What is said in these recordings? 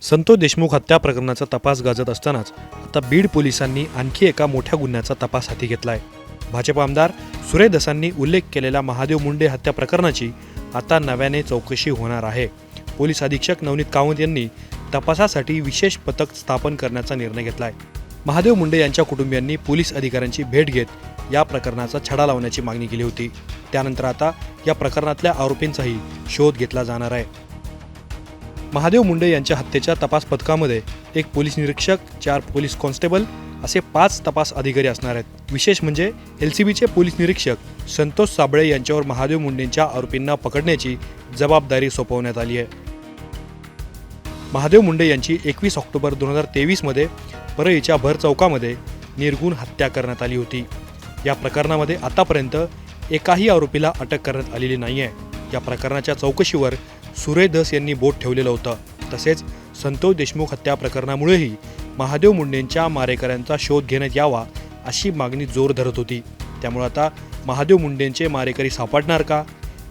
संतोष देशमुख हत्या प्रकरणाचा तपास गाजत असतानाच आता बीड पोलिसांनी आणखी एका मोठ्या गुन्ह्याचा तपास हाती घेतलाय। भाजप आमदार सुरेश धसांनी उल्लेख केलेल्या महादेव मुंडे हत्या प्रकरणाची आता नव्याने चौकशी होणार आहे। पोलीस अधीक्षक नवनीत कामत यांनी तपासासाठी विशेष पथक स्थापन करण्याचा निर्णय घेतलाय। महादेव मुंडे यांच्या कुटुंबियांनी पोलीस अधिकाऱ्यांची भेट घेत या प्रकरणाचा छडा लावण्याची मागणी केली होती। त्यानंतर आता या प्रकरणातल्या आरोपींचाही शोध घेतला जाणार आहे। महादेव मुंडे यांच्या हत्येच्या तपास पथकामध्ये एक पोलीस निरीक्षक, 4 पोलीस कॉन्स्टेबल असे 5 तपास अधिकारी असणार आहेत। विशेष म्हणजे LCBचे पोलीस निरीक्षक संतोष साबळे यांच्यावर महादेव मुंडेंच्या आरोपींना पकडण्याची जबाबदारी सोपवण्यात आली आहे। महादेव मुंडे यांची 21 ऑक्टोबर 2023 मध्ये परळीच्या भर चौकामध्ये निर्गुण हत्या करण्यात आली होती। या प्रकरणामध्ये आतापर्यंत एकाही आरोपीला अटक करण्यात आलेली नाही आहे। या प्रकरणाच्या चौकशीवर सुरेश धस यांनी बोट ठेवलेलं होतं। तसेच संतोष देशमुख हत्या प्रकरणामुळेही महादेव मुंडेंच्या मारेकऱ्यांचा शोध घेण्यात यावा अशी मागणी जोर धरत होती। त्यामुळे आता महादेव मुंडेंचे मारेकरी सापडणार का,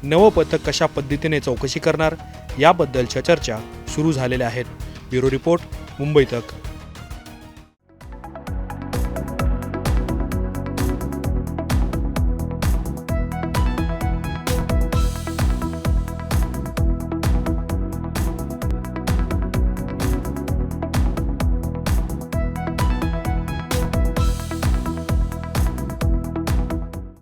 नवं पथक कशा पद्धतीने चौकशी करणार याबद्दलच्या चर्चा सुरू झालेल्या आहेत। ब्युरो रिपोर्ट, मुंबई तक।